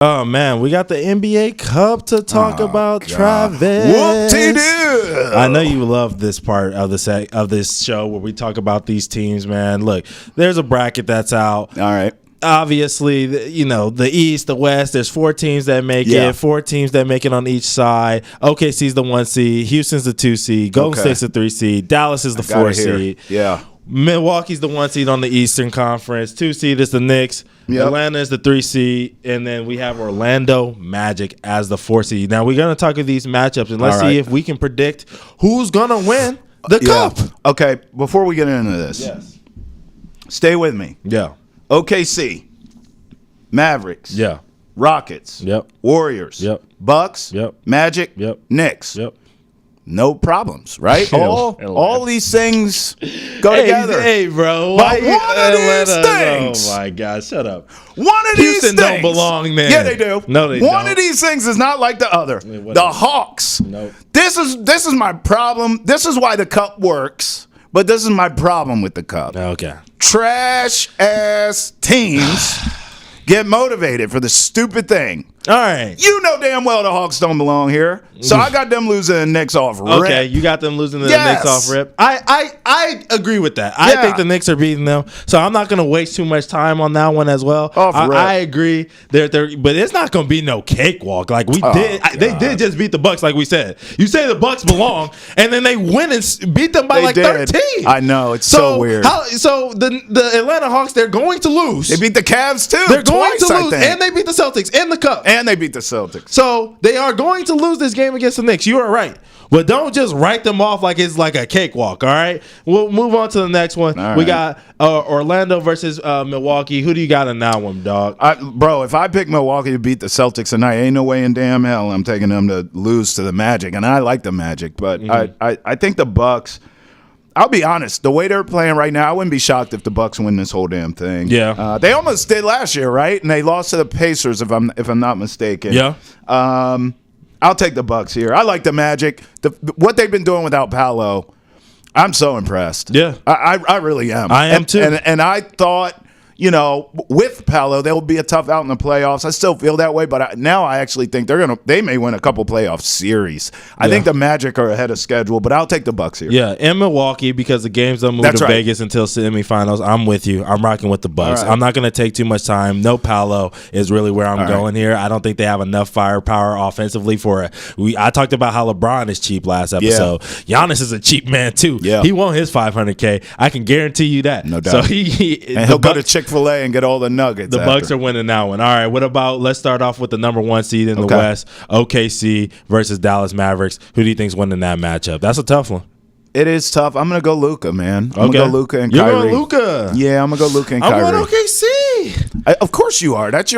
Oh man, we got the NBA Cup to talk about, God. Travis. Whoop-de-doo. I know you love this part of this show where we talk about these teams, man. Look, there's a bracket that's out. All right. Obviously, the East, the West, there's 4 teams that make it, 4 teams that make it on each side. OKC's the 1 seed, Houston's the 2 seed, Golden State's the 3 seed, Dallas is the 4 seed. Yeah. Milwaukee's the 1 seed on the Eastern Conference, 2 seed is the Knicks, Atlanta is the 3 seed, and then we have Orlando Magic as the 4 seed. Now, we're going to talk of these matchups, and let's see if we can predict who's going to win the Cup. Okay, before we get into this, stay with me. Yeah. OKC, Mavericks, Rockets, Warriors, Bucks, Magic, Knicks. No problems, right? All these things go together. Hey, bro. But one of these things. Oh, my God. Shut up. One of these Houston things. don't belong there. Yeah, they do. No, they don't. One of these things is not like the other. The Hawks. Nope. This is my problem. This is why the Cup works, but this is my problem with the Cup. Okay. Trash-ass teams get motivated for the stupid thing. All right. You know damn well the Hawks don't belong here. So I got them losing the Knicks off rip. Okay, you got them losing the Knicks off rip. I agree with that. I think the Knicks are beating them. So I'm not going to waste too much time on that one as well. I agree. But it's not going to be no cakewalk. Like we did. They did just beat the Bucks, like we said. You say the Bucks belong, and then they win and beat them by 13. I know. It's so weird. So the Atlanta Hawks, they're going to lose. They beat the Cavs, too. They're going to lose, and they beat the Celtics in the Cup. And they beat the Celtics. So they are going to lose this game against the Knicks. You are right. But don't just write them off like it's like a cakewalk, all right? We'll move on to the next one. We got Orlando versus Milwaukee. Who do you got in that one, dog? Bro, if I pick Milwaukee to beat the Celtics tonight, ain't no way in damn hell I'm taking them to lose to the Magic. And I like the Magic, but I think the Bucks – I'll be honest. The way they're playing right now, I wouldn't be shocked if the Bucks win this whole damn thing. Yeah, they almost did last year, right? And they lost to the Pacers, if I'm not mistaken. Yeah. I'll take the Bucks here. I like the Magic. What they've been doing without Paolo, I'm so impressed. Yeah, I really am. I am too. And I thought, with Paolo, they'll be a tough out in the playoffs. I still feel that way, but now I actually think they may win a couple playoff series. I think the Magic are ahead of schedule, but I'll take the Bucks here. Yeah, in Milwaukee, because the games don't move to Vegas until semifinals. I'm with you. I'm rocking with the Bucks. I'm not going to take too much time. No Paolo is really where I'm going here. I don't think they have enough firepower offensively for it. I talked about how LeBron is cheap last episode. Giannis is a cheap man too. Yeah. He won his $500K. I can guarantee you that. No doubt. So he'll go to Chick-fil-A and get all the nuggets. The Bucks are winning that one. All right, what about, let's start off with the number 1 seed in the West, OKC versus Dallas Mavericks. Who do you think's winning that matchup? That's a tough one. It is tough. I'm going to go Luka, man. I'm going to go Luka and Kyrie. You're going Luka? Yeah, I'm going to go Luka and Kyrie. I'm going OKC. Of course you are. That's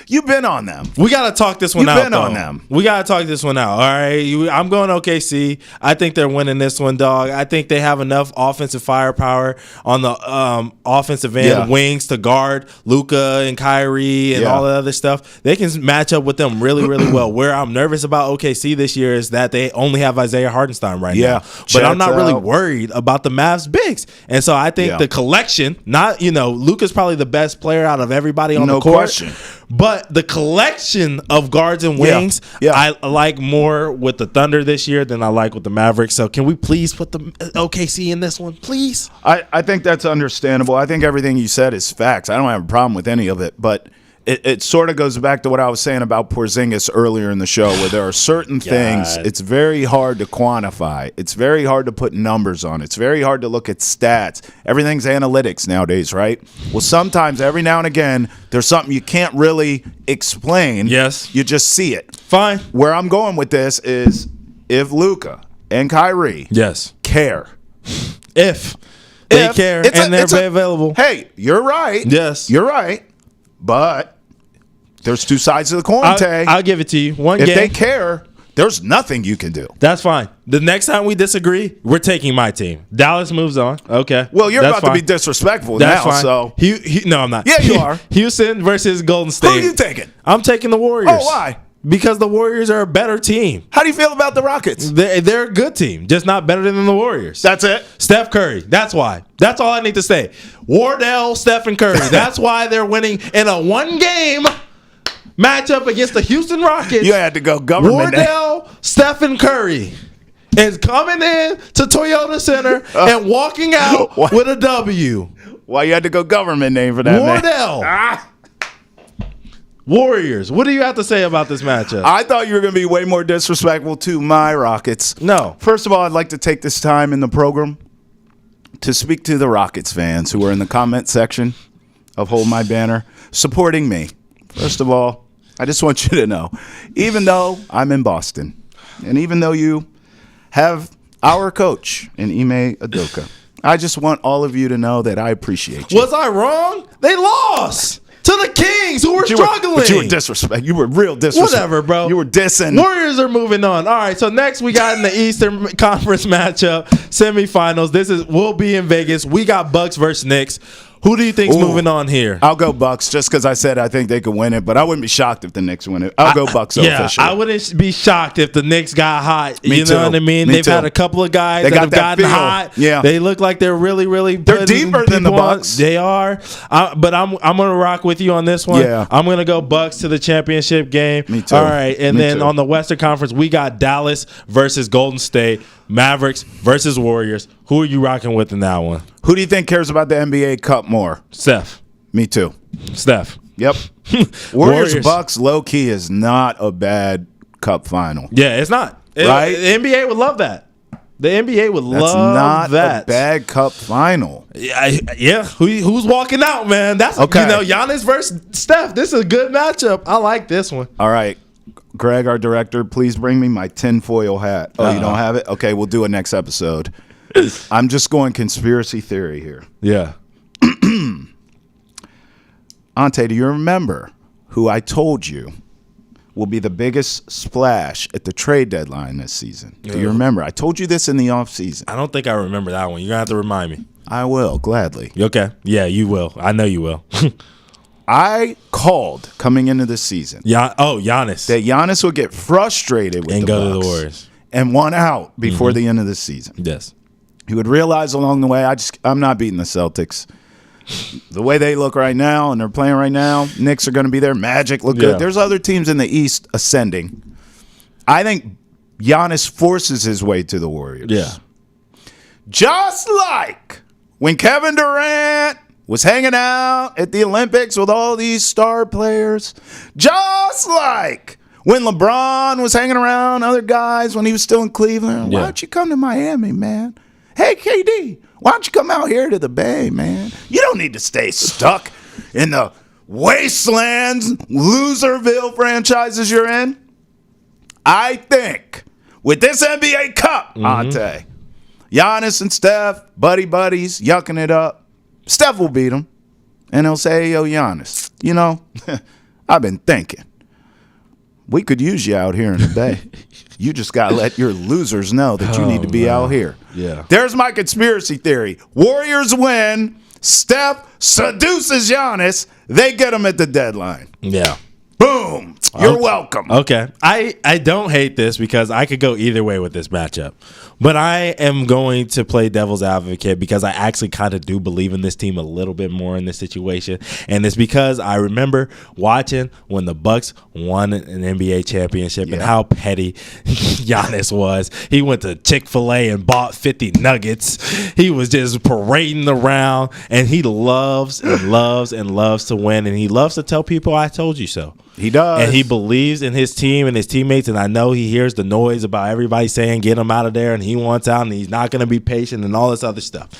you've been on them. We got to talk this one out. You've been on them. We got to talk this one out. All right, I'm going OKC. I think they're winning this one, dog. I think they have enough offensive firepower on the offensive end, wings to guard Luka and Kyrie and all the other stuff. They can match up with them really, really well. Where I'm nervous about OKC this year is that they only have Isaiah Hartenstein right now. But I'm not really worried about the Mavs bigs. And so I think the collection, not, Luka's probably the best player out of everybody on the court. Question. But the collection of guards and wings, I like more with the Thunder this year than I like with the Mavericks. So can we please put the OKC in this one, please? I think that's understandable. I think everything you said is facts. I don't have a problem with any of it. But it sort of goes back to what I was saying about Porzingis earlier in the show, where there are certain things it's very hard to quantify. It's very hard to put numbers on. It's very hard to look at stats. Everything's analytics nowadays, right? Well, sometimes, every now and again, there's something you can't really explain. Yes. You just see it. Fine. Where I'm going with this is if Luka and Kyrie care. If they care and they're available. Hey, you're right. Yes. You're right. But there's two sides of the coin, Tay. I'll give it to you. If they care, there's nothing you can do. That's fine. The next time we disagree, we're taking my team. Dallas moves on. Okay. Well, you're about to be disrespectful now. Fine. So no, I'm not. Yeah, you are. Houston versus Golden State. Who are you taking? I'm taking the Warriors. Oh, why? Because the Warriors are a better team. How do you feel about the Rockets? They're a good team, just not better than the Warriors. That's it? Steph Curry. That's why. That's all I need to say. Wardell, Steph, and Curry. That's why they're winning in a one-game matchup against the Houston Rockets. You had to go government name. Wardell Stephen Curry is coming in to Toyota Center and walking out with a W. Why you had to go government name for that, Wardell. Warriors. What do you have to say about this matchup? I thought you were going to be way more disrespectful to my Rockets. No. First of all, I'd like to take this time in the program to speak to the Rockets fans who are in the comment section of Hold My Banner supporting me. First of all, I just want you to know, even though I'm in Boston, and even though you have our coach in Ime Udoka, I just want all of you to know that I appreciate you. Was I wrong? They lost to the Kings, who were struggling. But you were disrespect. You were real disrespect. Whatever, bro. You were dissing. Warriors are moving on. All right, so next we got in the Eastern Conference matchup, semifinals. We'll be in Vegas. We got Bucks versus Knicks. Who do you think's moving on here? I'll go Bucks just because I said I think they could win it, but I wouldn't be shocked if the Knicks win it. I'll go Bucks officially. I wouldn't be shocked if the Knicks got hot. Me you too. know what I mean? Me They've too. had a couple of guys that have gotten feel. hot. Yeah. They look like they're really, really They're deeper than the Bucks. They are. But I'm gonna rock with you on this one. Yeah. I'm gonna go Bucks to the championship game. Me too. All right, and Me then too. on the Western Conference, we got Dallas versus Golden State, Mavericks versus Warriors. Who are you rocking with in that one? Who do you think cares about the NBA Cup more? Steph. Me too. Steph. Yep. Warriors Bucks low key is not a bad Cup final. Yeah, it's not. Right? The NBA would love that. The NBA would That's love not that. a bad Cup final. Yeah. Who's walking out, man? That's Okay. Giannis versus Steph. This is a good matchup. I like this one. All right. Greg, our director, please bring me my tinfoil hat. Oh, you don't have it? Okay, we'll do it next episode. I'm just going conspiracy theory here. Yeah. Ante, do you remember who I told you will be the biggest splash at the trade deadline this season? Do you remember? I told you this in the offseason. I don't think I remember that one. You're going to have to remind me. I will, gladly. Okay. Yeah, you will. I know you will. I called coming into the season Giannis. that Giannis would get frustrated with And the go to Bucks the Warriors. and want out before the end of the season. Yes. He would realize along the way, I'm not beating the Celtics. The way they look right now and they're playing right now, Knicks are going to be there. Magic look good. There's other teams in the East ascending. I think Giannis forces his way to the Warriors. Yeah. Just like when Kevin Durant was hanging out at the Olympics with all these star players. Just like when LeBron was hanging around other guys when he was still in Cleveland. Why don't you come to Miami, man? Hey, KD, why don't you come out here to the Bay, man? You don't need to stay stuck in the wastelands, Loserville franchises you're in. I think with this NBA Cup, Ante, Giannis and Steph, buddies, yucking it up. Steph will beat him, and he'll say, hey, yo, Giannis, you know, I've been thinking. We could use you out here in the Bay. You just got to let your losers know that you need to be out here. Yeah. There's my conspiracy theory. Warriors win. Steph seduces Giannis. They get him at the deadline. Yeah. Boom. You're welcome. Okay. I don't hate this because I could go either way with this matchup. But I am going to play devil's advocate because I actually kind of do believe in this team a little bit more in this situation. And it's because I remember watching when the Bucks won an NBA championship and how petty Giannis was. He went to Chick-fil-A and bought 50 nuggets. He was just parading around, and he loves and loves and loves to win. And he loves to tell people, I told you so. He does. And he believes in his team and his teammates, and I know he hears the noise about everybody saying get him out of there, and he wants out, and he's not going to be patient and all this other stuff.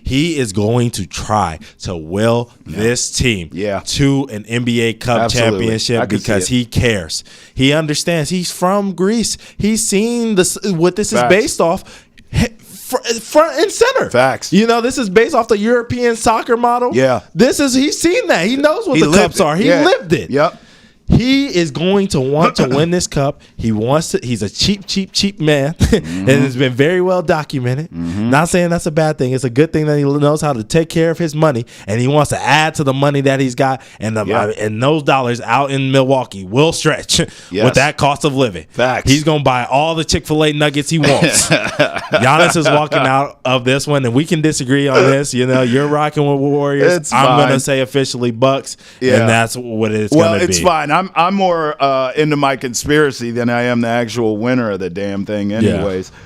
He is going to try to will this team to an NBA Cup championship because he cares. He understands. He's from Greece. He's seen what this is based off. Front and center. Facts. You know, this is based off the European soccer model. Yeah. He's seen that. He knows what the cups are. He lived it. Yep. He is going to want to win this cup. He wants to. He's a cheap man, and it's been very well documented. Not saying that's a bad thing. It's a good thing that he knows how to take care of his money, and he wants to add to the money that he's got. And and those dollars out in Milwaukee will stretch with that cost of living. Facts. He's going to buy all the Chick-fil-A nuggets he wants. Giannis is walking out of this one, and we can disagree on this. You know, you're rocking with Warriors. I'm going to say officially Bucks, and that's what it's going to be. Well, it's fine. I'm more into my conspiracy than I am the actual winner of the damn thing anyways.